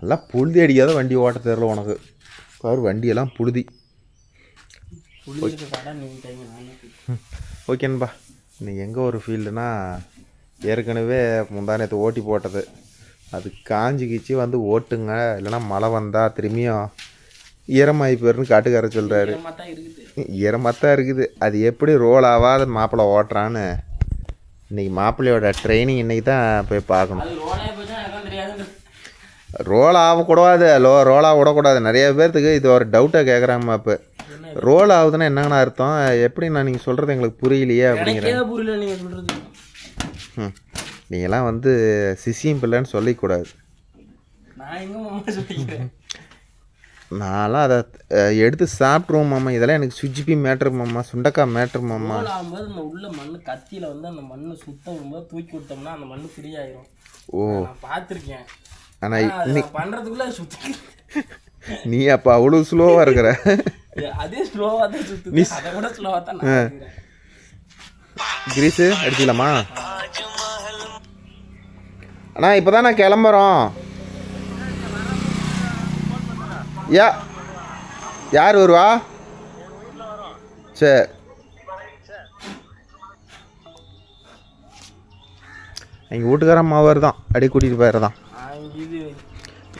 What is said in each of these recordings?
எல்லாம் புழுதி அடிக்காத வண்டி ஓட்ட தெரியல உனக்கு. பாரு வண்டியெல்லாம் புழுதி. ஓகேன்பா. இன்னைக்கு எங்கே ஒரு ஃபீல்டுனா ஏற்கனவே முந்தானத்து ஓட்டி போட்டது அது காஞ்சிக்கிச்சு வந்து ஓட்டுங்க, இல்லைன்னா மழை வந்தால் திரும்பியும் ஈரமாகி போயிருன்னு காட்டுக்கார சொல்கிறாரு. ஈரமாக தான் இருக்குது. அது எப்படி ரோல் ஆகாத மாப்பிள்ளை ஓட்டுறான்னு இன்றைக்கி மாப்பிள்ளையோட ட்ரைனிங் இன்றைக்கி தான் போய் பார்க்கணும். ரோல் ஆகக்கூடாது, ரோலாக விடக்கூடாது. நிறைய பேர்த்துக்கு இது ஒரு டவுட்டாக கேட்குறாங்கம்மா. இப்போ ரோல் ஆகுதுன்னா என்னங்கண்ணா அர்த்தம்? எப்படி நான் நீங்கள் சொல்கிறது எங்களுக்கு புரியலையே அப்படிங்கிறேன். நீங்கள்லாம் வந்து சிசியும் பிள்ளைன்னு சொல்லிக்கூடாது. நான்லாம் அதை எடுத்து சாப்பிட்ருவோம் மாமா. இதெல்லாம் எனக்கு சுஜிபி மேட்ரு மாமா, சுண்டக்காய் மேட்ரு மாமா. உள்ள மண் கத்தியில் வந்து அந்த மண் சுத்தம் தூக்கி விட்டோம்னா அந்த மண் ஃப்ரீ ஆயிரும். ஓ பார்த்துருக்கேன். ஆனால் பண்ணுறதுக்குள்ள சுத்தி நீ அப்போ அவ்வளோ ஸ்லோவாக இருக்கிற. அதே ஸ்லோவாக தான் சுற்றி, அதை கூட ஸ்லோவாக தான். கிரீஸு அடிச்சிக்கலாமா அண்ணா? இப்போ தான் நான் கிளம்புறோம். யார் வருவா? சரி. எங்கள் வீட்டுக்கார மாவர் தான் அடி கூட்டிகிட்டு போயிடுறதான்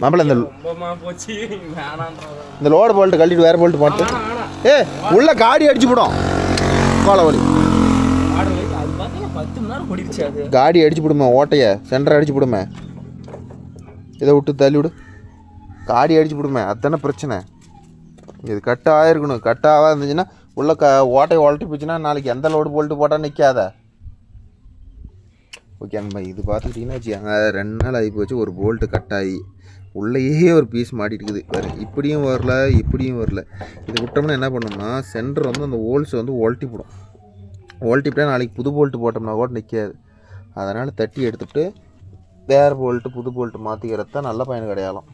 மாப்பிள்ள. இந்த லோடு போல்ட்டு கழட்டிட்டு வேறு போல்ட்டு போட்டு உள்ள காடி அடிச்சு போடும். கோலவலி காடி அடிச்சு விடுமே, ஓட்டைய சென்டர் அடிச்சு விடுமே. இதை விட்டு தள்ளி விடு, காடி அடிச்சு விடுமே. அதுதானே பிரச்சனை. இது கட் ஆகிருக்கணும். கட் ஆகாது இருந்துச்சுன்னா உள்ள ஓட்டையை உழட்டி போச்சுன்னா நாளைக்கு எந்த லோடு போல்ட்டு போட்டால் நிற்காத. ஓகே நம்ம இது பார்த்துக்கிட்டிங்கன்னா வச்சுக்காங்க 2 நாள் ஆகி போச்சு. ஒரு போல்ட்டு கட் ஆகி உள்ளேயே ஒரு பீஸ் மாட்டிட்டுருக்குது. வேறு இப்படியும் வரல இப்படியும் வரல. இது விட்டோம்னா என்ன பண்ணோம்னா சென்டர் வந்து அந்த ஹோல்ஸ் வந்து ஒழட்டி போடும். ஒழட்டி போட்டால் நாளைக்கு புது போல்ட்டு போட்டோம்னா கூட நிற்காது. அதனால் தட்டி எடுத்துகிட்டு வேறு போல்ட்டு புது போல்ட்டு மாற்றிக்கிறது தான் நல்ல பயன் கிடையாலும்.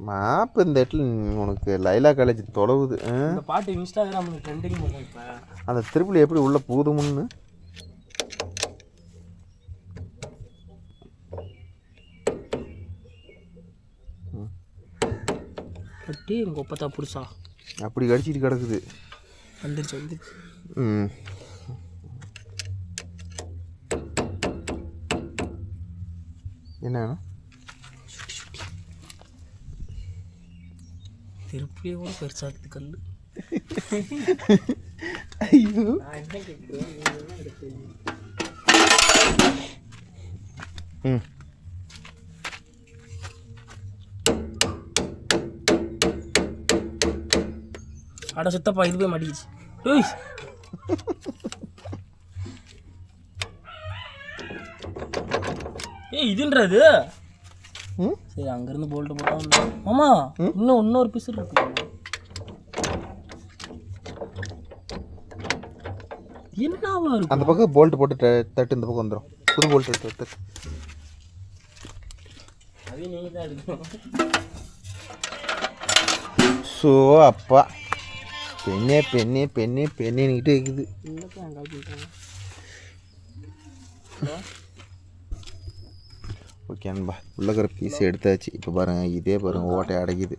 மாப்பு இந்த இடத்துல உனக்கு லைலா காலேஜ் தொலைவுது. பாட்டு இன்ஸ்டாகிராமில் ட்ரெண்டிங் பண்ணும். இப்போ அந்த திருப்பி எப்படி உள்ள பூதுமுன்னு கட்டி எங்கள் ஒப்பத்தா புதுசா அப்படி கடிச்சிட்டு கிடக்குது. வந்துருச்சு வந்துருச்சு. என்ன திருப்பியே கூட பெருசாக்குது கல். ஐயோ அட சுத்தப்பா இது போய் மாட்டிக்கிச்சு. இதுன்றது சரி அங்கேருந்து போல்ட்டு போட்டா மாமா இன்னொரு பீஸ் இருக்கு. என்னவா இருக்கு? அந்த பக்கம் போல்ட்டு போட்டு தட்டு இந்த பக்கம் வந்துடும். புது போல்ட்டு தட்டு. அது நீ தான் எடுக்கணும். ஸோ அப்பா பெண்ணே பெண்ணே பெண்ணே பெண்ணேன்னுக்கிட்டே இருக்குது. ஓகே அன்பா உள்ளக்கிற பீஸ் எடுத்தாச்சு. இப்போ பாருங்கள் இதே பாருங்கள் ஓட்டை அடைக்குது.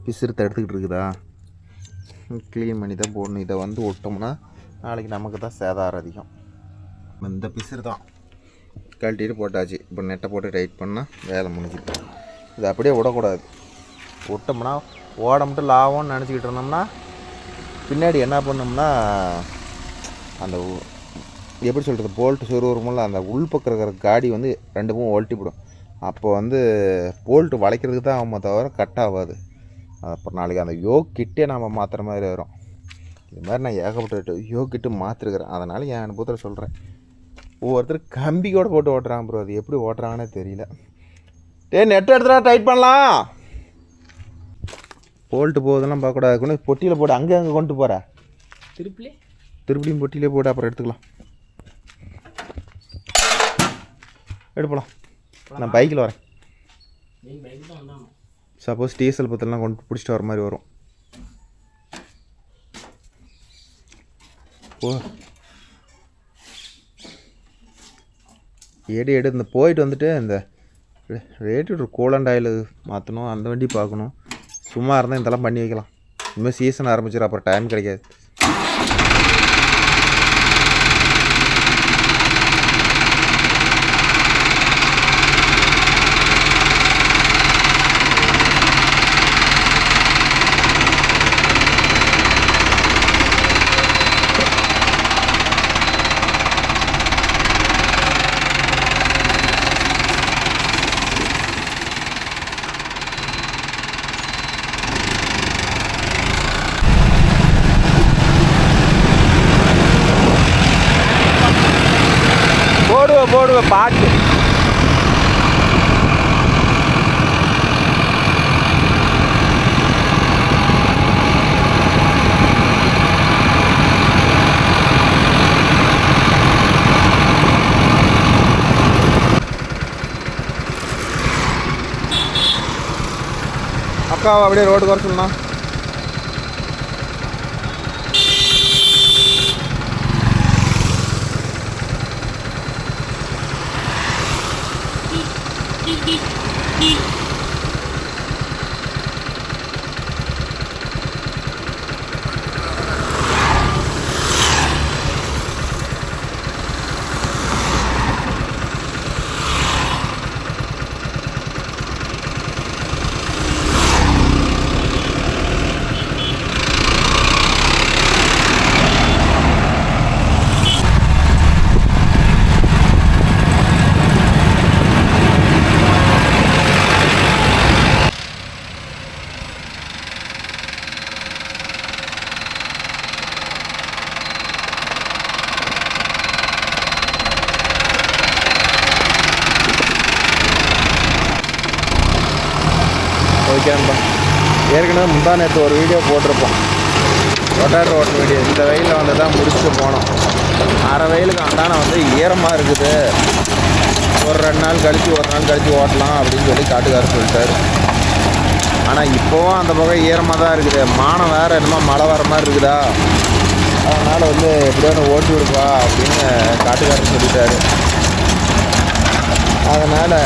பிசுறுத்தை எடுத்துக்கிட்டு இருக்குதா? க்ளீன் பண்ணி தான் போடணும். இதை வந்து விட்டோம்னா நாளைக்கு நமக்கு தான் சேதாரம் அதிகம். இந்த பிசுறு தான் கழட்டிட்டு போட்டாச்சு. இப்போ நெட்டை போட்டு டைட் பண்ணால் வேலை முடிஞ்சுது. இதை அப்படியே விடக்கூடாது. விட்டோம்னா ஓட மட்டும் லாபம்னு நினச்சிக்கிட்டு இருந்தோம்னா பின்னாடி என்ன பண்ணோம்னா அந்த எப்படி சொல்கிறது போல்ட்டு சொருவருமில்ல அந்த உள்பக்கம் இருக்கிற காடி வந்து 2 பக்கம் ஒழட்டிவிடும். அப்போ வந்து போல்ட்டு வளைக்கிறதுக்கு தான் ஆகும் தவிர கட் ஆகாது. அப்புறம் நாளைக்கு அந்த யோக் கிட்டே நாம் மாற்றுற மாதிரி வரும். இது மாதிரி நான் ஏகப்பட்ட யோக் கிட்டு மாற்றிருக்கிறேன். அதனால் என் அனுபவத்தில் சொல்கிறேன். ஒவ்வொருத்தர் கம்பி கூட போட்டு ஓட்டுறாங்க ப்ரோ. அது எப்படி ஓட்டுறாங்கன்னே தெரியல. நெட் எடுத்துடா டைட் பண்ணலாம். போல்ட்டு போகுதெல்லாம் பார்க்கக்கூடாது. கொண்டு பொட்டியில் போட்டு அங்கே கொண்டு போகிற திருப்பியும் பொட்டியிலே போட்டு அப்புறம் எடுத்துக்கலாம். எடுப்பலாம். நான் பைக்கில் வரேன். சப்போஸ் டீசல் பற்றலாம் கொண்டு பிடிச்சிட்டு வர மாதிரி வரும். ஓ எடு இந்த போயிட்டு வந்துட்டு இந்த ரேடியேட்டர் கூலண்ட் ஆயில் மாற்றணும், அந்த வண்டி பார்க்கணும். சும்மா இருந்தால் இதெல்லாம் பண்ணி வைக்கலாம். இனிமேல் சீசன் ஆரம்பிச்சிடும், அப்புறம் டைம் கிடைக்காது. போடுவேன் பாட்டு. அக்காவை அப்படியே ரோடு குறை சொல்லலாம். ஓகேன்பா. ஏற்கனவே முந்தா நேற்று ஒரு வீடியோ போட்டிருப்போம், ரொட்டாட்டர் ஓட்டு வீடியோ. இந்த வெயிலில் வந்து தான் முடிச்சுட்டு போனோம். அரை வெயிலுக்கு அந்தான வந்து ஈரமாக இருக்குது, ஒரு 2 நாள் கழித்து ஓட்டலாம் அப்படின்னு சொல்லி காட்டுக்காரர் சொல்லிட்டார். ஆனால் இப்போவும் அந்த பக்கம் ஈரமாக தான் இருக்குது. மானம் வேறு என்னமோ மழை வர மாதிரி இருக்குதா, அதனால் வந்து எப்படியோ ஓட்டி விடுப்பா அப்படின்னு காட்டுக்காரர் சொல்லிட்டாரு. அதனால்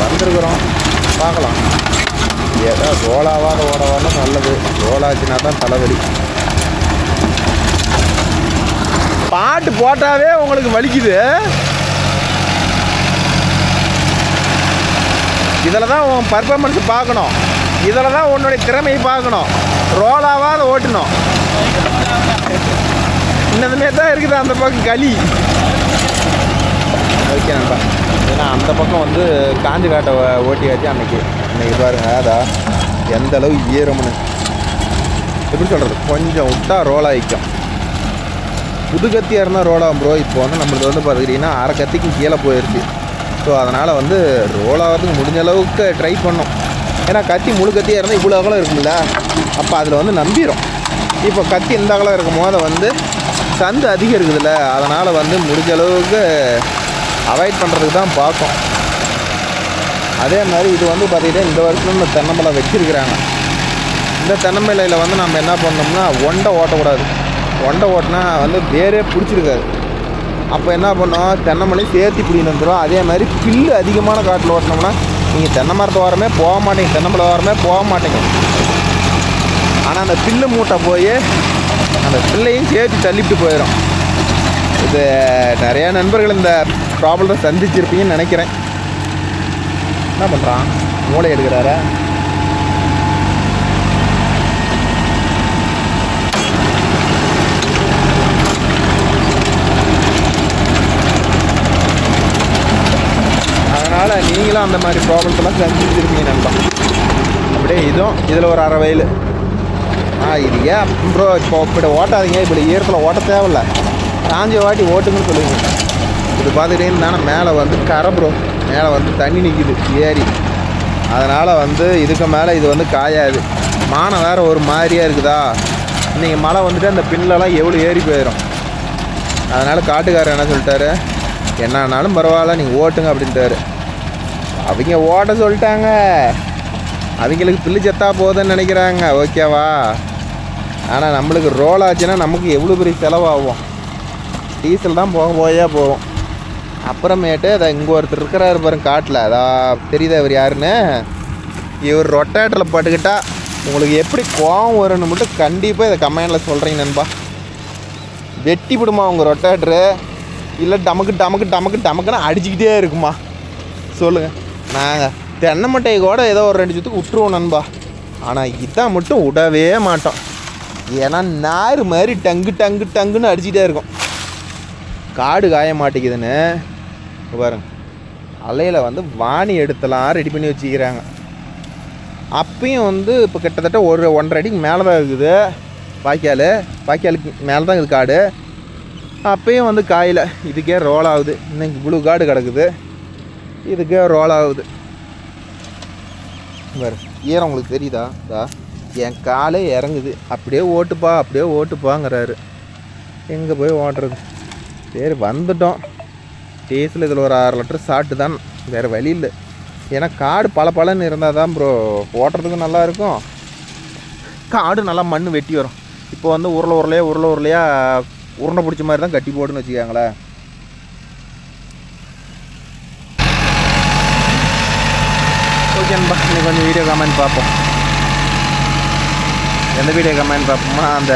வந்திருக்குறோம், பார்க்கலாம். ஏதோ ரோலாவாத ஓடவான நல்லது, ரோலாச்சுன்னா தான் தலைவலி. பாட்டு போட்டாவே உங்களுக்கு வலிக்குது. இதில் தான் உன் பர்ஃபார்மன்ஸ் பார்க்கணும், இதில் தான் உன்னுடைய திறமையை பார்க்கணும். ரோலாவாத ஓட்டணும். இன்னதுமே தான் இருக்குது அந்த பக்கம் களி. ஓகே நண்பா. ஏன்னா அந்த பக்கம் வந்து காஞ்சி காட்டை ஓட்டியாச்சு அன்னைக்கு பாருங்க. அதான் எந்த அளவு ஈரம்னு எப்படி சொல்கிறது, கொஞ்சம் விட்டா ரோல் ஆகிக்கும். புது கத்தியாக இருந்தால் ரோலாகும் ப்ரோ. இப்போ வந்து நம்மளுக்கு வந்து பார்த்துக்கிட்டிங்கன்னா அரை கத்திக்கு கீழே போயிடுச்சு. ஸோ அதனால் வந்து ரோலாகிறதுக்கு முடிஞ்ச அளவுக்கு ட்ரை பண்ணோம். ஏன்னா கத்தி முழு கத்தியாக இருந்தால் இவ்வளோ அகலம் இருக்குல்ல, அப்போ அதில் வந்து நம்பிடும். இப்போ கத்தி இந்த அகலம் இருக்கும் போது வந்து சந்து அதிகம் இருக்குதுல்ல, அதனால் வந்து முடிஞ்ச அளவுக்கு அவாய்ட் பண்ணுறதுக்கு தான் பார்க்கும். அதே மாதிரி இது வந்து பார்த்திங்கன்னா இந்த வருஷம் இந்த தென்னம்பழம் வச்சுருக்கிறாங்க. இந்த தென்னம்பிள்ளையில் வந்து நம்ம என்ன பண்ணோம்னா ஒண்டை ஓட்டக்கூடாது. ஒண்டை ஓட்டினா வந்து வேரே பிடிச்சிருக்காது. அப்போ என்ன பண்ணோம், தென்னமலையும் சேர்த்து பிடின்னு வந்துடும். அதே மாதிரி பில்லு அதிகமான காட்டில் ஓட்டினோம்னா நீங்கள் தென்னை மரத்தை ஓரமே போக மாட்டீங்க, தென்னம்பழை ஓரமே போக மாட்டீங்க. ஆனால் அந்த பில்லு மூட்டை போய் அந்த பில்லையும் சேர்த்து தள்ளிட்டு போயிடும். இது நிறையா நண்பர்கள் இந்த ப்ராப்ளத்தை சந்திச்சிருப்பீங்கன்னு நினைக்கிறேன். என்ன பண்ணுறான், மூளை எடுக்கிறாரா? அதனால் நீங்களும் அந்த மாதிரி ப்ராப்ளத்தெல்லாம் சந்திச்சிருப்பீங்க நண்பா. அப்படியே இதுவும் இதில் ஒரு அரை வயல். இது ஏன் ப்ரோ இப்போ இப்படி ஓட்டாதீங்க, இப்படி ஈரத்தில் ஓட்ட தேவையில்ல, காஞ்சி வாட்டி ஓட்டுங்கன்னு சொல்லுவீங்க. இது பார்த்துக்கிட்டீங்கன்னா மேலே வந்து கரை ப்ரோ, மேலே வந்து தண்ணி நிற்கிது ஏரி. அதனால் வந்து இதுக்கு மேலே இது வந்து காயாது. மானம் வேறு ஒரு மாதிரியாக இருக்குதா, இன்றைக்கி மழை வந்துட்டு அந்த பின்னலெலாம் எவ்வளோ ஏறி போயிடும். அதனால் காட்டுக்காரர் என்ன சொல்லிட்டாரு, என்னன்னாலும் பரவாயில்ல நீங்கள் ஓட்டுங்க அப்படின்ட்டாரு. அவங்க ஓட்ட சொல்லிட்டாங்க, அவங்களுக்கு பில்லு செத்தா போதுன்னு நினைக்கிறாங்க, ஓகேவா. ஆனால் நம்மளுக்கு ரோல் ஆச்சுன்னா நமக்கு எவ்வளோ பெரிய செலவாகும். டீசல் தான் போகும். அப்புறமேட்டு அதை இங்கே ஒருத்தர் இருக்கிறாரு பாருங்க காட்டில், அதான் தெரியுதா இவர் யாருன்னு? இவர் ரொட்டேட்டரில் பட்டுக்கிட்டா உங்களுக்கு எப்படி கோவம் வரும்னு மட்டும் கண்டிப்பாக இதை கமெண்டில் சொல்கிறீங்க நண்பா. வெட்டி விடுமா உங்கள் ரொட்டேட்டரு, இல்லை டமக்கு டமக்கு டமக்கு டமக்குன்னு அடிச்சுக்கிட்டே இருக்குமா சொல்லுங்கள். நாங்கள் தென்னை மட்டையை கூட ஏதோ ஒரு 2 சுற்றுக்கு விட்டுருவோம் நண்பா. ஆனால் இதான் மட்டும் விடவே மாட்டோம். ஏன்னா நார் மாதிரி டங்கு டங்கு டங்குன்னு அடிச்சுக்கிட்டே இருக்கும். காடு காய மாட்டேங்குதுன்னு பாருங்க, அலையில் வந்து வாணி எடுத்தலாம் ரெடி பண்ணி வச்சுக்கிறாங்க. அப்பயும் வந்து இப்போ கிட்டத்தட்ட 1.5 அடிக்கு மேலே தான் இருக்குது வாய்க்காலுக்கு மேலே தான் இருக்குது காடு. அப்பயும் வந்து காயில் இதுக்கே ரோல் ஆகுது. இன்னைக்கு ப்ளூ காடு கிடக்குது, இதுக்கே ரோல் ஆகுது. வேறு ஈரம் உங்களுக்கு தெரியுதா? என் காலே இறங்குது. அப்படியே ஓட்டுப்பாங்கிறாரு. எங்கே போய் ஓட்டுறது? சரி வந்துட்டோம். டேஸில் இதில் ஒரு 6 லிட்டர் சாப்பிட்டு தான், வேறு வழி இல்லை. ஏன்னா காடு பலன்னு இருந்தால் தான் ப்ரோ ஓட்டுறதுக்கு நல்லாயிருக்கும். காடு நல்லா மண் வெட்டி வரும். இப்போ வந்து உருளையாக உருண்டை பிடிச்ச மாதிரி தான் கட்டி போடுன்னு வச்சுக்காங்களேன். ஓகே நண்பா, இன்னைக்கு கொஞ்சம் வீடியோ கமெண்ட் பார்ப்போம். எந்த வீடியோ கமெண்ட் பார்ப்போம்னா, அந்த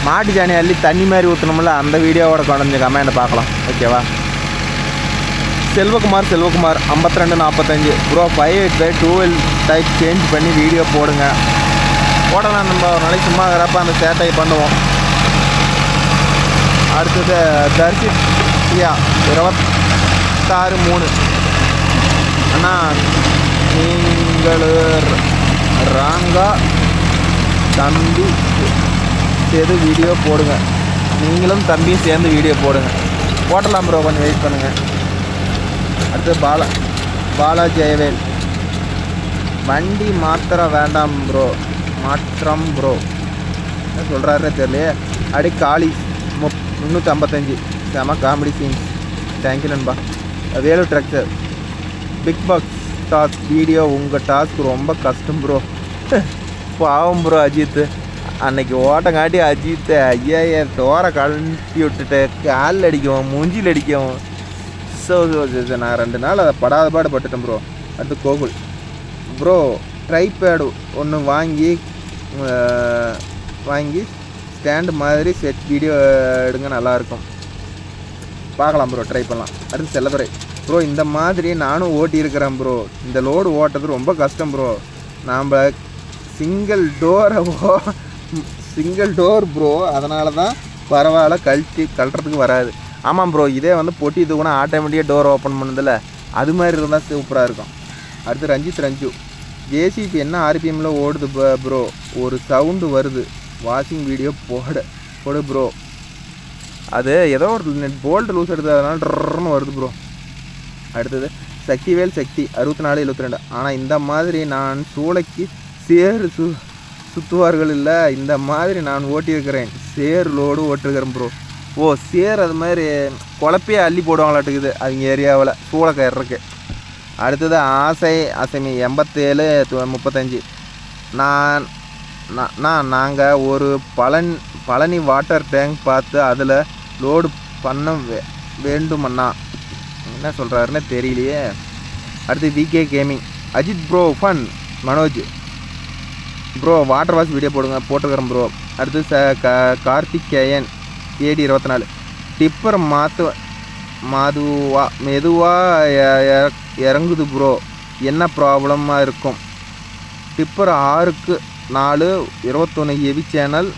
மாட்டு சாணி அள்ளி தண்ணி மாதிரி ஊற்றணும்ல, அந்த வீடியோவோட கொஞ்சம் கமெண்ட்டை பார்க்கலாம். ஓகேவா? செல்வகுமார் 5245 ப்ரோ 585 டைப் சேஞ்ச் பண்ணி வீடியோ போடலாம். நம்ம ஒரு நாளைக்கு சும்மா இருக்கிறப்ப அந்த சேட்டை பண்ணுவோம். அடுத்தது தர்ஷியா 26/3 அண்ணா, நீங்கள் ராங்கா தம்பி சேர்ந்து வீடியோ போடுங்க. நீங்களும் தம்பியும் சேர்ந்து வீடியோ போடலாம் ப்ரோ, கொஞ்சம் வெயிட் பண்ணுங்கள். அடுத்து பாலா ஜெயவேல், வண்டி மாத்திர வேண்டாம் ப்ரோ, மாற்றம் ப்ரோ என்ன சொல்கிறாருன்னு தெரியலையே. அடி காளி 355 செம காமெடி சீன்ஸ். தேங்க்யூ நண்பா. Velu tractor big box task video, உங்கள் டாஸ்க் ரொம்ப கஷ்டம் ப்ரோ. பாவம் ப்ரோ அஜித், அன்னைக்கு ஓட்டங்காட்டி அஜித்தை ஐயா தோரை கழட்டி விட்டுட்டு காலில் அடிக்கவும் மூஞ்சியில் அடிக்கவும். ஸோ நான் 2 நாள் அதை படாத பாடுபட்டுட்டேன் ப்ரோ. அடுத்து கோகுல் ப்ரோ, ட்ரைபேடு ஒன்று வாங்கி ஸ்டாண்டு மாதிரி செட் வீடியோ எடுங்க, நல்லாயிருக்கும். பார்க்கலாம் ப்ரோ, ட்ரை பண்ணலாம். அடுத்து செல்லதுரை ப்ரோ, இந்த மாதிரி நானும் ஓட்டியிருக்கிறேன் ப்ரோ. இந்த லோடு ஓட்டுறது ரொம்ப கஷ்டம் ப்ரோ. நாம் சிங்கிள் டோர் ப்ரோ, அதனால தான் பரவாயில்ல, கழட்டுறதுக்கு வராது. ஆமாம் ப்ரோ, இதே வந்து பொட்டி தூக்குனா ஆட்டோமேட்டிக்காக டோர் ஓப்பன் பண்ணுதில்ல, அது மாதிரி இருந்தால் சூப்பராக இருக்கும். அடுத்து ரஞ்சு ஜேசிபி என்ன ஆர்பிஎம்மில் ஓடுது ப்ரோ, ஒரு சவுண்டு வருது, வாஷிங் வீடியோ போடு ப்ரோ. அது ஏதோ ஒரு போல்ட் லூஸ் எடுத்து அதனால ட்ரன்னு வருது ப்ரோ. அடுத்தது சக்திவேல் 6472 ஆனால் இந்த மாதிரி நான் சூளைக்கு சேறு சுற்றுவார்கள் இல்லை, இந்த மாதிரி நான் ஓட்டியிருக்கிறேன். சேர் லோடு ஓட்டிருக்கிறேன் ப்ரோ. ஓ சேர் அது மாதிரி குழப்பையே அள்ளி போடுவாங்களாட்டுக்குது அவங்க ஏரியாவில் சூளை கயிறக்கு. அடுத்தது ஆசைமி 8735 நாங்கள் ஒரு பழனி வாட்டர் டேங்க் பார்த்து அதில் லோடு பண்ண வேண்டுமண்ணா. என்ன சொல்கிறாருன்னு தெரியலையே. அடுத்து VK gaming Ajith bro fun Manoj bro water wash video போட்டுக்கிறேன் ப்ரோ. அடுத்து கார்த்திகேயன் AD 24 டிப்பர் மெதுவாக இறங்குது ப்ரோ, என்ன ப்ராப்ளமாக இருக்கும்? Tipper 6/4 21 heavy channel.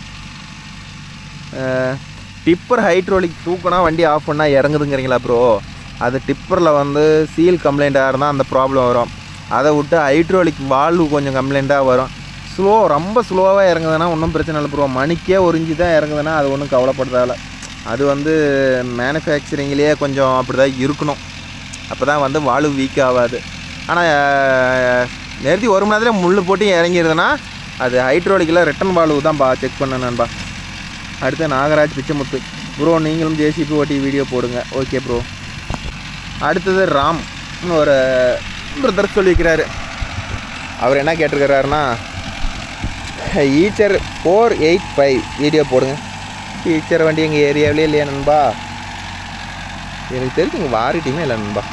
Tipper hydraulic தூக்கினா வண்டி ஆஃப் பண்ணால் இறங்குதுங்கிறீங்களா ப்ரோ? அது டிப்பரில் வந்து சீல் கம்ப்ளைண்ட்டாக இருந்தால் அந்த ப்ராப்ளம் வரும். அதை விட்டு ஹைட்ரோலிக் வால்வு கொஞ்சம் கம்ப்ளைண்ட்டாக வரும். ரொம்ப ஸ்லோவாக இறங்குதுன்னா ஒன்றும் பிரச்சனை இல்லை ப்ரோ. மணிக்கே 1 இன்ச்சு தான் இறங்குதுன்னா அது ஒன்றும் கவலைப்படுறதால. அது வந்து மேனுஃபேக்சரிங்லேயே கொஞ்சம் அப்படி தான் இருக்கணும், அப்போ தான் வந்து வால்வு வீக் ஆகாது. ஆனால் நிறுத்தி 1 மணி நேரத்தில் முள் போட்டு இறங்கிடுதுன்னா அது ஹைட்ரோலிக்கில் ரிட்டன் வால்வு தான் செக் பண்ண நண்பா. அடுத்து நாகராஜ் பிச்சைமுத்து ப்ரோ, நீங்களும் ஜேசிபி ஓட்டி வீடியோ போடுங்க. Okay bro. அடுத்தது ராம் ஒரு பிரதர் சொல்லியிருக்கிறாரு. அவர் என்ன கேட்டிருக்கிறாருன்னா, ஈச்சர் 485 வீடியோ போடுங்க. ஈச்சர் வண்டி எங்கள் ஏரியாவிலே இல்லையா நண்பா? எனக்கு தெரிஞ்சு இங்கே வாரிட்டியுமே இல்லை நண்பா.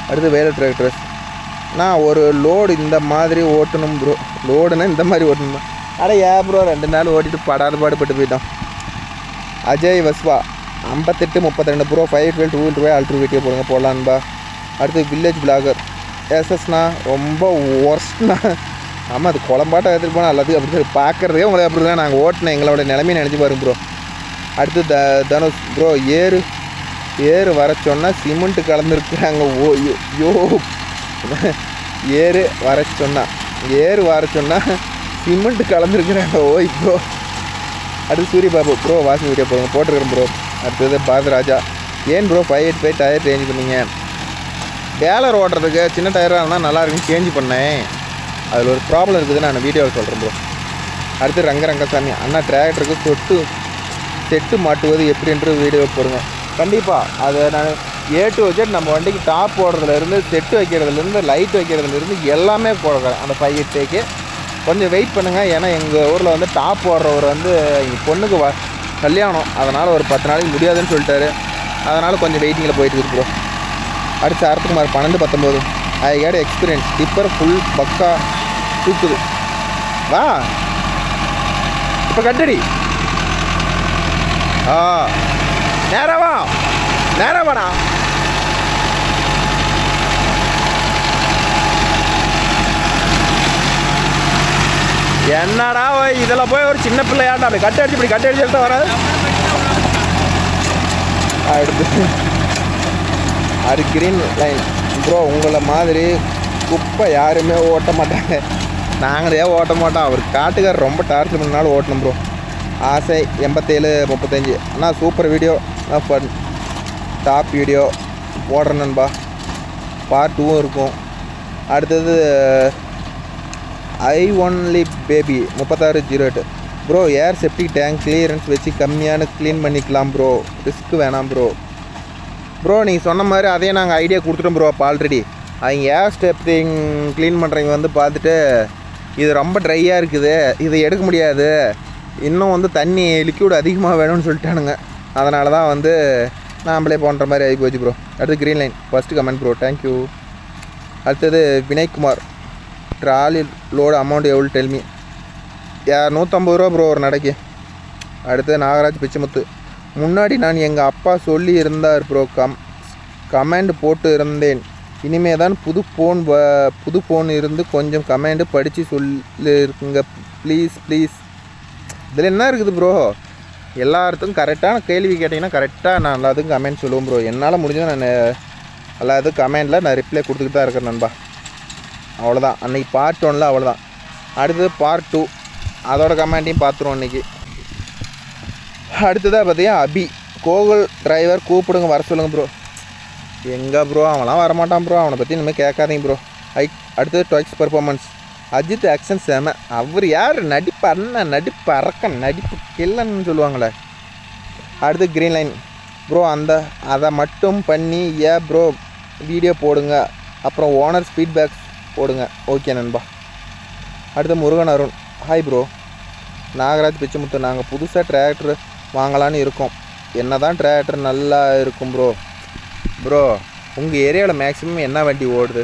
அடுத்து வேலை டிராக்டர்ஸ். நான் ஒரு லோடு இந்த மாதிரி ஓட்டணும் ப்ரோ. லோடுனா இந்த மாதிரி ஓட்டணுமா? அட ப்ரோ 2 நாள் ஓட்டிட்டு படாத பாடுபட்டு போயிட்டோம். அஜய் வஸ்வா 5832 ப்ரோ 512 2 வீல் ரூபாய் அல்ட்ரு வீடியோ போடுங்க போடலான்பா. அடுத்து வில்லேஜ் பிளாகர் எஸ்எஸ்ண்ணா ரொம்ப ஒர்ஸ்ட்ண்ணா. ஆமாம் அது குழம்பாட்டம் எடுத்துகிட்டு போனால் எல்லாத்துக்கும் அப்படி பார்க்குறதே உங்களுக்கு அப்படி தான் நாங்கள் ஓட்டினேன். எங்களோட நிலைமையை நினச்சி பாருங்க ப்ரோ. அடுத்து தனுஷ் ப்ரோ ஏறு வர சொன்னால் சிமெண்ட்டு கலந்துருக்குறாங்க. ஏறு வர சொன்னால் சிமெண்ட்டு கலந்துருக்குறாங்க ஓய் ப்ரோ. அடுத்து Surya Babu bro washing video போட்டுருக்கிறேன் ப்ரோ. அடுத்தது பாரதராஜா ஏன் ப்ரோ 585 டயர் சேஞ்ச் பண்ணிங்க? பேலர் ஓட்டுறதுக்கு சின்ன டயராக இருந்தால் நல்லா இருக்குன்னு சேஞ்ச் பண்ணேன். அதில் ஒரு ப்ராப்ளம் இருக்குது, நான் வீடியோவில் சொல்கிறேன் ப்ரோ. அடுத்து ரங்கசாமி அண்ணா டிராக்டருக்கு செட்டு மாட்டுவது எப்படி என்று வீடியோ போடுங்க. கண்டிப்பாக அதை நான் A to Z நம்ம வண்டிக்கு டாப் போடுறதுலேருந்து செட்டு வைக்கிறதுலேருந்து லைட் வைக்கிறதுலேருந்து எல்லாமே போடுறேன் அந்த 585க்கு. கொஞ்சம் வெயிட் பண்ணுங்கள். ஏன்னா எங்கள் ஊரில் வந்து டாப் போடுறவர் வந்து எங்கள் பொண்ணுக்கு கல்யாணம், அதனால் ஒரு 10 நாளைக்கு முடியாதுன்னு சொல்லிட்டாரு. அதனால் கொஞ்சம் வெயிட்டிங்கில் போயிட்டு இருக்கு ப்ரோ. அடுத்து அர்த்தகுமார் 1219 ஐ கேட் எக்ஸ்பீரியன்ஸ் டிப்பர் ஃபுல் பக்கா தூக்குது. வா இப்போ கட்டடி. நேரவாடா. என்னடா இதில் போய் ஒரு சின்ன பிள்ளையாண்டா அப்படி கட்டடிச்சு எடுத்து வராது. அது கிரீன் லைன் ப்ரோ உங்களை மாதிரி குப்பை யாருமே ஓட்ட மாட்டாங்க. நாங்களே ஓட்ட மாட்டோம். அவர் காட்டுக்கார் ரொம்ப டார்ச்சர் பண்ணாலும் ஓட்டணும் ப்ரோ. ஆசை 8735 அண்ணா super video fun top video போடுறேன் நண்பா. பார்ட் 2 இருக்கும். அடுத்தது I only baby 3608 bro air septic tank clearance வச்சு கம்மியான க்ளீன் பண்ணிக்கலாம் ப்ரோ, ரிஸ்க் வேணாம் ப்ரோ நீங்கள் சொன்ன மாதிரி அதே நாங்கள் ஐடியா கொடுத்துட்டோம் ப்ரோ. அப்போ ஆல்ரெடி அவங்க ஏர் ஸ்டெப்டிங் க்ளீன் பண்ணுறவங்க வந்து பார்த்துட்டு இது ரொம்ப ட்ரையாக இருக்குது, இதை எடுக்க முடியாது, இன்னும் வந்து தண்ணி லிக்யூட் அதிகமாக வேணும்னு சொல்லிட்டானுங்க. அதனால தான் வந்து நாம்ளே பண்ணுற மாதிரி ஆகி போச்சு ப்ரோ. அடுத்து green line first comment bro, thank you. அடுத்தது வினய்குமார் ட்ராலி லோடு அமௌண்ட் எவ்வளோ டெல்மி? 150 ரூபா ப்ரோ ஒரு நடைக்கு. அடுத்து நாகராஜ் பிச்சமுத்து முன்னாடி நான் எங்கள் அப்பா சொல்லி இருந்தார் ப்ரோ, கமெண்ட் போட்டு இருந்தேன். இனிமே தான் புது ஃபோன் இருந்து கொஞ்சம் கமெண்ட் படித்து சொல்லிருக்குங்க ப்ளீஸ். இதில் என்ன இருக்குது ப்ரோ, எல்லாத்துக்கும் கரெக்டான கேள்வி கேட்டிங்கன்னா கரெக்டாக நான் எல்லாத்துக்கும் கமெண்ட் சொல்லுவேன் ப்ரோ. என்னால் முடிஞ்சது நான் எல்லாத்துக்கும் கமெண்டில் நான் ரிப்ளை கொடுத்துக்கிட்டு தான் இருக்கிறேன் நண்பா. அவ்வளோதான். அன்றைக்கி பார்ட் 1 அவ்வளோதான். அடுத்தது பார்ட் 2 அதோட கமெண்ட்டையும் பார்த்துருவோம் இன்றைக்கி. அடுத்ததாக பார்த்தீங்கன்னா அபி கோகுல் டிரைவர் கூப்பிடுங்க வர சொல்லுங்கள் ப்ரோ. எங்கே ப்ரோ அவன்லாம் வரமாட்டான் ப்ரோ, அவனை பற்றி இனிமேல் கேட்காதீங்க ப்ரோ. அடுத்தது டாய்ஸ் பர்ஃபார்மன்ஸ் அஜித் ஆக்ஷன் செம. அவர் யார்? நடிப்பு அண்ணன், நடிப்பு அரக்கன், நடிப்பு கில்லன்னு சொல்லுவாங்களே. அடுத்து க்ரீன் லைன் ப்ரோ அதை மட்டும் பண்ணி ப்ரோ வீடியோ போடுங்க, அப்புறம் ஓனர்ஸ் ஃபீட்பேக்ஸ் போடுங்க. ஓகே நண்பா. அடுத்து முருகன் அருண் ஹாய் ப்ரோ. நாகராஜ் பிச்சமுத்து நாங்கள் புதுசாக டிராக்டர் வாங்கலான்னு இருக்கோம், என்ன தான் டிராக்டர் நல்லா இருக்கும் ப்ரோ உங்கள் ஏரியாவில் மேக்ஸிமம் என்ன வண்டி ஓடுது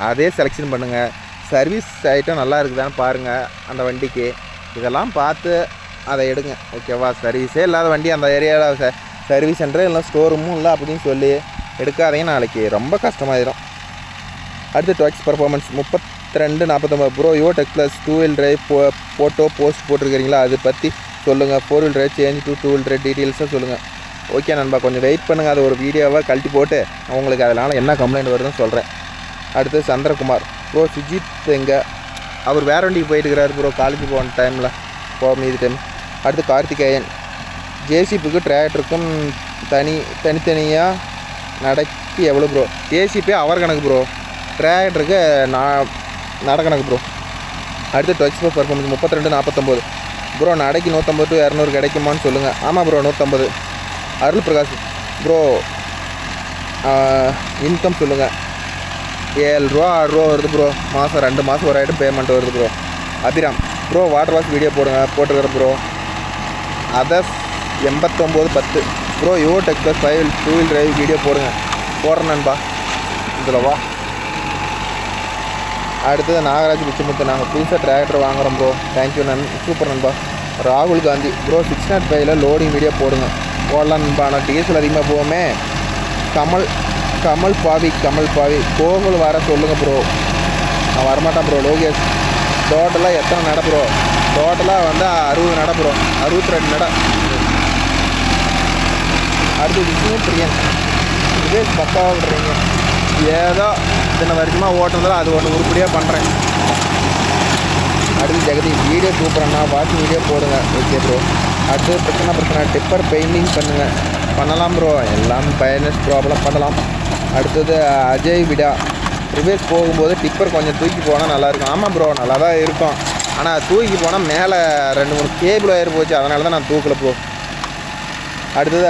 அதே செலெக்ஷன் பண்ணுங்கள். சர்வீஸ் ஐட்டம் நல்லா இருக்குதான்னு பாருங்கள் அந்த வண்டிக்கு. இதெல்லாம் பார்த்து அதை எடுங்க ஓகேவா. சர்வீஸே இல்லாத வண்டி அந்த ஏரியாவில் சர்வீஸ் சென்டர் இல்லை ஸ்டோர் ரூமும் இல்லை அப்படின்னு சொல்லி எடுக்காதீங்க, நாளைக்கு ரொம்ப கஷ்டமாயிடும். அடுத்து டாக்ஸ் performance 3249 bro yo tech plus 2 wheel drive photo post போட்டிருக்கிறீங்களா, அதை பற்றி சொல்லுங்கள். 4 wheel drive change to 2 wheel drive டீட்டெயில்ஸாக சொல்லுங்கள். ஓகே நண்பா, கொஞ்சம் வெயிட் பண்ணுங்கள். அது ஒரு வீடியோவாக கழட்டி போட்டு உங்களுக்கு அதனால் என்ன கம்ப்ளைண்ட் வருதுன்னு சொல்கிறேன். அடுத்து சந்திரகுமார் ப்ரோ சுஜித் எங்கே? அவர் வேற வண்டிக்கு போயிட்டுருக்கிறார் ப்ரோ, காலேஜ் போன டைமில் மீதி டைம். அடுத்து கார்த்திகேயன் ஜேசிபிக்கு டிராக்டருக்கும் தனித்தனியாக நடக்கி எவ்வளோ ப்ரோ? ஜேசிபி அவர் கணக்கு ப்ரோ, டிராக்டருக்கு நட கணக்கு ப்ரோ. அடுத்து டாக்ஸ் பர்ஃபார்மன்ஸ் 3249 ப்ரோ நடைக்கு 150 to 200 கிடைக்குமான்னு சொல்லுங்கள். ஆமாம் ப்ரோ 150. அருள் பிரகாஷ் ப்ரோ இன்கம் சொல்லுங்கள். 7 ரூபா 6 ரூபா வருது ப்ரோ, மாதம் 2 மாதம் ஒரு ஐட்டம் பேமெண்ட் வருது bro. Abhiram bro water wash video போட்டுருக்கிறேன் bro. Others 8910 bro Yuvo tech plus 5 2 wheel drive video போடுறேன் நண்பா. இதில் வா. அடுத்தது நாகராஜ் பிச்சமுத்து, நாங்கள் புதுசாக டிராக்டர் வாங்குகிறோம் ப்ரோ. தேங்க்யூ சூப்பர் நண்பா. ராகுல் காந்தி ப்ரோ 605 லோடிங் வீடியோ போடலாம் நண்பா. ஆனால் டீசல் அதிகமாக போவோமே. கமல் பாவி கோகுல் வர சொல்லுங்கள் ப்ரோ. நான் வரமாட்டேன் ப்ரோ. லோகேஷ் டோட்டலாக எத்தனை நட ப்ரோ? டோட்டலாக வந்து 60 நட ப்ரோ. 62 நட. அடுத்து விஷ்ணு பிரியன் இதே பக்காவாக விடுறீங்க. ஏதோ இத்தனை வருஷமாக ஓட்டுறதால அது ஒன்று உருப்படியாக பண்ணுறேன். அடுத்து ஜெகதீஷ் வீடியோ சூப்பரண்ணா, வாட்சிங் வீடியோ போடுங்க. Okay bro. அடுத்து பிரச்சனை டிப்பர் பெயிண்டிங் பண்ணலாம் ப்ரோ. எல்லாம் ஃபைனான்ஸ் ப்ராப்ளம் பண்ணலாம். அடுத்தது அஜய் விடா ரிவேஸ் போகும்போது டிப்பர் கொஞ்சம் தூக்கி போனால் நல்லாயிருக்கும். ஆமாம் ப்ரோ, நல்லா தான் இருக்கும். ஆனால் தூக்கி போனால் மேலே 2-3 கேபிள் ஒயர் போச்சு, அதனால தான் நான் தூக்கலை ப்ரோ. அடுத்தது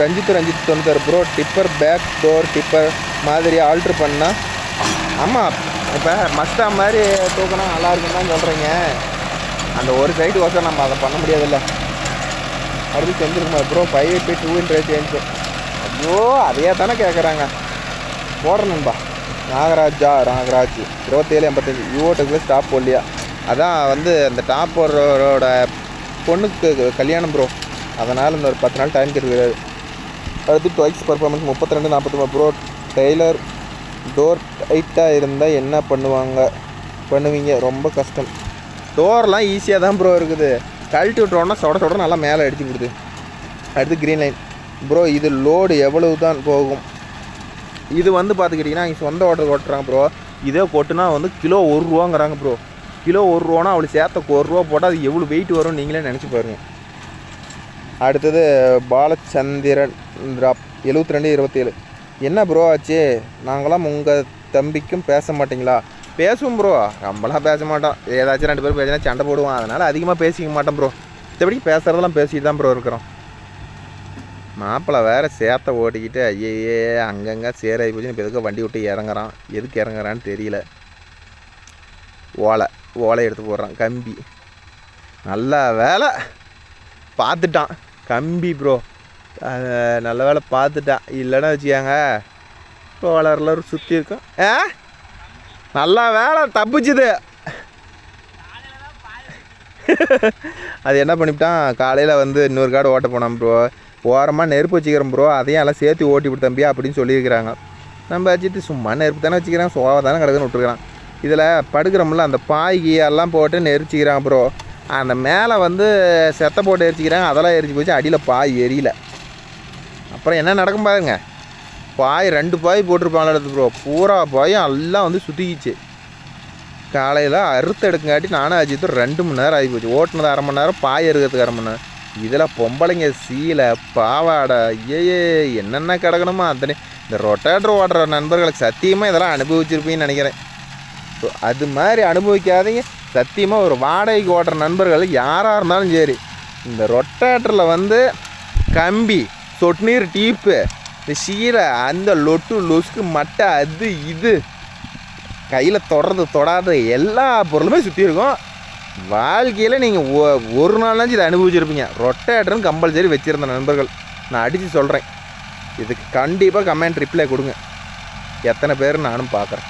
Ranjith 96 bro tipper back door tipper மாதிரி ஆல்ட்ரு பண்ணால். ஆமாம், இப்போ மஸ்டா மாதிரி தூக்கினா நல்லாயிருக்குன்னு தான் சொல்கிறீங்க. அந்த ஒரு சைடு கோசம் நம்ம அதை பண்ண முடியாதுல்ல. அடுத்து செஞ்சுருக்குமா ப்ரோ 5 2 வீல் டிரைவ் சேஞ்சு. ஐயோ அதையே தானே கேட்குறாங்க. போடுறேன்பா. நாகராஜ் 2785 யுவோ டெக்கில் ஸ்டாப் போடலையா? அதான் வந்து அந்த டாப் போடுறோட பொண்ணுக்கு கல்யாணம் ப்ரோ, அதனால் இந்த ஒரு 10 நாள் டைம் கிடையாது. அடுத்து ட்வைக்ஸ் பர்ஃபார்மன்ஸ் 32-49 ப்ரோ. டெய்லர் டோர் டைட்டாக இருந்தால் என்ன பண்ணுவீங்க? ரொம்ப கஷ்டம். டோர்லாம் ஈஸியாக தான் ப்ரோ இருக்குது. கழட்டி விட்றோன்னா சொட நல்லா மேலே அடிச்சு விடுது. அடுத்து க்ரீன் லைன் ப்ரோ இது லோடு எவ்வளவு தான் போகும்? இது வந்து பார்த்துக்கிட்டிங்கன்னா இங்கே சொந்த ஓட்டுறாங்க ப்ரோ. இதே கொட்டுனா வந்து கிலோ 1 ரூபாங்கிறாங்க ப்ரோ. கிலோ 1 ரூபானா அவளை சேர்த்த 1 ரூபா போட்டால் அது எவ்வளோ வெயிட் வரும் நீங்களே நினச்சி பாருங்கள். அடுத்தது பாலச்சந்திரன் ட்ராப் 72-27 என்ன ப்ரோ ஆச்சு? நாங்களாம் உங்கள் தம்பிக்கும் பேச மாட்டிங்களா? பேசுவோம் ப்ரோ, நம்மளாம் பேச மாட்டோம். ஏதாச்சும் 2 பேர் பேசினா சண்டை போடுவோம், அதனால் அதிகமாக பேசிக்க மாட்டோம் ப்ரோ. மற்றபடி பேசுகிறதெல்லாம் பேசிட்டு தான் ப்ரோ இருக்கிறோம். மாப்பிள்ளை வேறு சேத்தை ஓட்டிக்கிட்டு ஐயே அங்கங்கே சேராகி போச்சு. இப்போ எதுக்கு வண்டி விட்டு இறங்குறான்? எதுக்கு இறங்குறான்னு தெரியல. ஓலை எடுத்து போடுறான். கம்பி நல்ல வேலை பார்த்துட்டான். கம்பி ப்ரோ நல்ல வேலை பார்த்துட்டான். இல்லைன்னா வச்சுக்காங்க ஓலரில் சுற்றி இருக்கும். நல்ல வேலை தப்பிச்சுது. அது என்ன பண்ணிவிட்டான், காலையில் வந்து இன்னொரு காடு ஓட்ட போனான் ப்ரோ. ஓரமாக நெருப்பு வச்சுக்கிறோம் ப்ரோ, அதையும் எல்லாம் சேர்த்து ஓட்டி விட்டு தம்பியா அப்படின்னு சொல்லியிருக்கிறாங்க. நம்ம வச்சுட்டு சும்மா நெருப்பு தானே வச்சுக்கிறாங்க, சோவா தானே கிடக்குன்னு விட்டுருக்குறான். இதில் படுக்கிறோம்ல அந்த பாய்கி எல்லாம் போட்டு நெரிச்சிக்கிறாங்க ப்ரோ. அந்த மேலே வந்து செத்தை போட்டு எரிச்சிக்கிறாங்க, அதெல்லாம் எரிச்சு போச்சு. அடியில் பாய் எரியல. அப்புறம் என்ன நடக்கும் பாருங்க, பாய் 2 பாய் போட்டிருப்பாங்கள ப்ரோ, பூரா பாயும் எல்லாம் வந்து சுற்றிக்கிச்சு. காலையில் அறுத்து எடுக்கங்காட்டி நானும் அஜித்து 2 மணி நேரம் ஆகி போச்சு. ஓட்டுனது 1/2 மணி நேரம், பாய் இருக்கிறதுக்கு 1/2 மணி நேரம். இதில் பொம்பளைங்க சீலை பாவாடை ஐயே என்னென்ன கிடக்கணுமோ அத்தனை. இந்த ரொட்டேட்டர் ஓடுற நண்பர்களுக்கு சத்தியமாக இதெல்லாம் அனுபவிச்சிருப்பீங்கன்னு நினைக்கிறேன். ஸோ அது மாதிரி அனுபவிக்காதீங்க. சத்தியமாக ஒரு வாடகைக்கு ஓடுற நண்பர்கள் யாராக இருந்தாலும் சரி, இந்த ரொட்டேட்டரில் வந்து கம்பி சொட்டு நீர் டீப்பு இந்த சீலை அந்த லொட்டு லொசுக்கு மட்டை அது இது கையில் தொடாத எல்லா பொருளுமே சுற்றி இருக்கும். வாழ்க்கையில் நீங்கள் ஒரு நாளாச்சும் இதை அனுபவிச்சிருப்பீங்க. ரொட்டேட்டர்னு கம்பல்சரி வச்சுருந்த நண்பர்கள் நான் அடித்து சொல்கிறேன். இதுக்கு கண்டிப்பாக கமெண்ட் ரிப்ளை கொடுங்க. எத்தனை பேர் நானும் பார்க்குறேன்.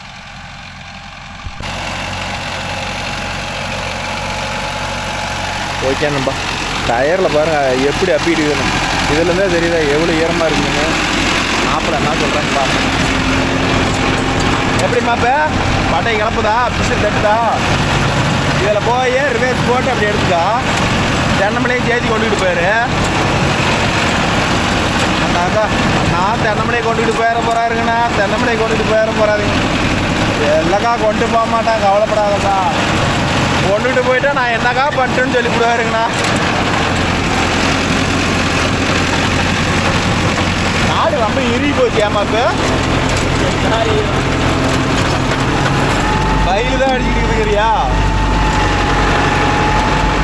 ஓகே நம்பா, டயரில் பாருங்கள் எப்படி அப்பிடுதுன்னு. இதுலேருந்தே தெரியுதா எவ்வளோ ஈரமாக இருக்குதுன்னு. மாப்பிள்ளை என்ன சொல்கிறேன்னு பார்ப்பேன். எப்படி மாப்ப பட்டை கிளப்புதா பிசு தட்டுதா? இதில் போய் ரிவேஸ் போட்டு அப்படி எடுத்துக்கா. தென்னமலையும் சேர்த்து கொண்டுக்கிட்டு போயிரு. அண்ணாக்கா நான் தென்னமலையை கொண்டுக்கிட்டு போயிட போகிறாருங்கண்ணா. தென்னமலையை கொண்டுக்கிட்டு போயிட போகிறாருங்க. எல்லாக்கா கொண்டு போக மாட்டான், கவலைப்படாதக்கா. கொண்டுகிட்டு போயிட்டா நான் என்னக்கா பண்ணிட்டேன்னு சொல்லி விடுவாருங்கண்ணா. நாடு ரொம்ப இறுகி போச்சு. ஏமாப்பு பயில தான் அடிச்சுட்டு இருக்கிறியா?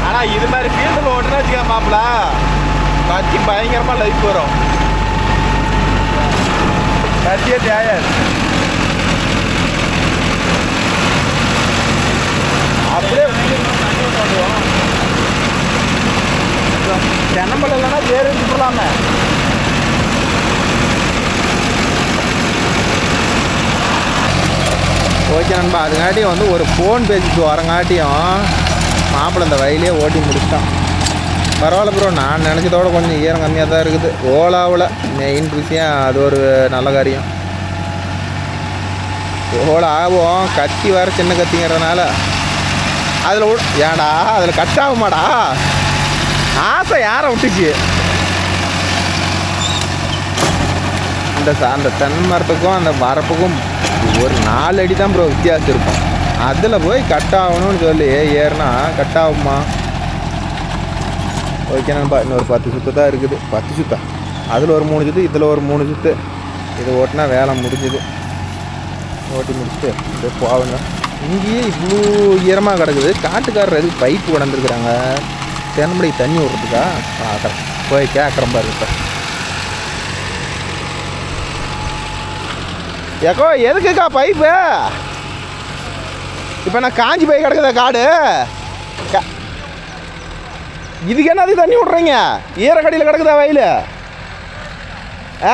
ஆனால் இது மாதிரி ஃபீல்டில் ஓட்டுனா வச்சுக்க மாப்பிள்ள கட்சி பயங்கரமாக லைஃப் வரும். கட்சியே தேவை. அப்படியே தென்னம்பழம் இல்லைன்னா வேறு போடலாமே. ஓகே நண்பா, அதுங்காட்டியும் வந்து ஒரு ஃபோன் பேசிட்டு வரங்காட்டியும் மாப்பிள்ளை இந்த வயலே ஓட்டி முடிச்சிட்டான். பரவாயில்ல ப்ரோ, நான் நினச்சதோட கொஞ்சம் ஈரம் கம்மியாக தான் இருக்குது. ஓலாவில் மெயின் விஷயம் அது ஒரு நல்ல காரியம். ஓலை ஆகும், கத்தி வர சின்ன கத்திங்கிறதுனால அதில் ஏன்டா அதில் கட் ஆகுமாடா? ஆசை யாரை விட்டுச்சு? அந்த தென்னை மரத்துக்கும் அந்த வரப்புக்கும் ஒரு 4 அடி தான் ப்ரோ வித்தியாசம் இருக்கும். அதில் போய் கட் ஆகணும்னு சொல்லி ஏறுனா கட் ஆகுமா? ஓகே நண்பா, இன்னொரு 10 சுற்று தான் இருக்குது. 10 சுத்தா? அதில் ஒரு 3 சுற்று, இதில் ஒரு 3 சுற்று. இது ஓட்டினா வேலை முடிஞ்சுது. ஓட்டி முடிச்சுட்டு அப்படியே போகுங்க. இங்கேயே இவ்வளோ ஈரமாக கிடக்குது. காட்டுக்காரர் எதுக்கு பைப்பு கொண்டாந்துருக்குறாங்க? தென்னம்படி தண்ணி விட்றதுக்கா? பார்க்குறேன், போய் கேட்குறேன் பாருங்க. இப்போ ஏக்கோ எதுக்குக்கா பைப்பு? இப்போ நான் காஞ்சி போய் கிடக்குதா காடு? இதுக்கு என்னது தண்ணி விட்றீங்க? ஈரக்கடியில் கிடக்குதா வயல்? ஆ,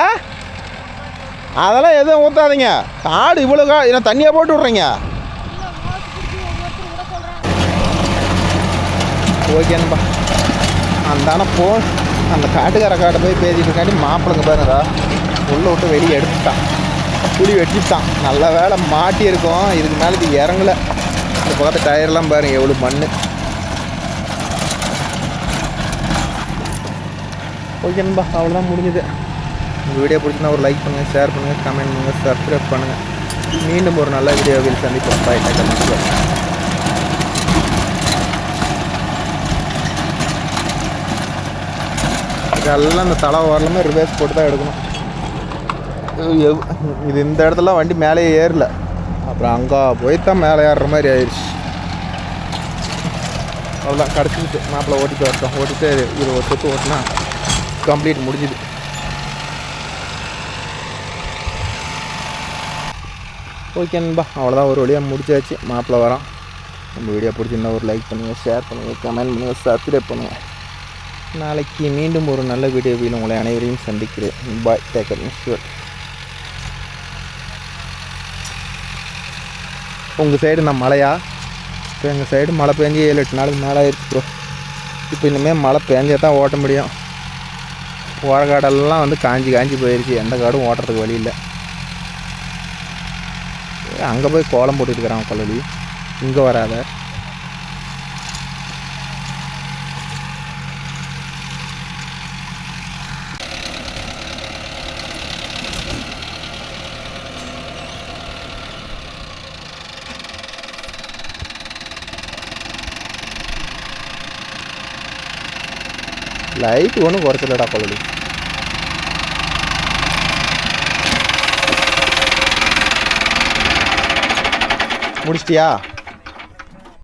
அதெல்லாம் எதுவும் ஊற்றாதீங்க. காடு இவ்வளோ என்ன தண்ணியாக போட்டு விட்றீங்க? ஓகேன்பா, அந்தான அந்த காட்டுக்கார காட்டை போய் பேசிட்டு இருக்காண்டி மாப்பிள்ளைங்க பாருங்கடா உள்ளே விட்டு வெளியே எடுத்துட்டான். புளி வெட்டிட்டான். நல்ல வேலை மாட்டியிருக்கோம். இதுக்கு மேலே இது இறங்கலை. இந்த பக்கத்து டயர்லாம் பாருங்க எவ்வளோ மண். ஓகேன்பா, அவ்வளோதான் முடிஞ்சுது. உங்கள் வீடியோ பிடிச்சினா ஒரு லைக் பண்ணுங்கள், ஷேர் பண்ணுங்கள், கமெண்ட் பண்ணுங்கள், சப்ஸ்கிரைப் பண்ணுங்கள். மீண்டும் ஒரு நல்ல வீடியோவில் சந்திப்போம். பாய். இதெல்லாம் இந்த தலை வரலாமே ரிவர்ஸ் போட்டு தான் எடுக்கணும். இது இந்த இடத்துல வண்டி மேலே ஏறல, அப்புறம் அங்கே போய்த்தான் மேலே ஏறுற மாதிரி ஆயிடுச்சு. அவ்வளோதான், கிடச்சிக்கிட்டு மாப்பிள்ளை ஓட்டிட்டு வரட்டும். ஓட்டிட்டு இது ஒரு சொத்து ஓட்டினா கம்ப்ளீட் முடிஞ்சுது. ஓகேன்பா, அவ்வளோதான், ஒரு வழியாக முடிச்சாச்சு. மாப்பிள்ளை வரோம். நம்ம வீடியோ பிடிச்சிருந்தா ஒரு லைக் பண்ணுங்கள், ஷேர் பண்ணுங்கள், கமெண்ட் பண்ணுங்கள், சப்ஸ்கிரைப் பண்ணுங்கள். நாளைக்கு மீண்டும் ஒரு நல்ல வீடியோவில் உங்களை அனைவரையும் சந்திக்கிறேன். பாய், டேக் கேர். உங்கள் சைடு நான் மழையா? இப்போ எங்கள் சைடு மழை பெஞ்சி 7-8 நாளுக்கு மேலே ஆயிடுச்சு ப்ரோ. இப்போ இனிமேல் மழை பெஞ்சா தான் ஓட்ட முடியும். ஓரக்காடெல்லாம் வந்து காஞ்சி போயிடுச்சு. எந்த காடும் ஓட்டுறதுக்கு வழி இல்லை. அங்கே போய் கோலம் போட்டுருக்குறான் கொள்ளி. இங்கே வராத. லைட் ஒன்றும் குறைச்சலடா கொள்ளி. முடிச்சிட்டியா?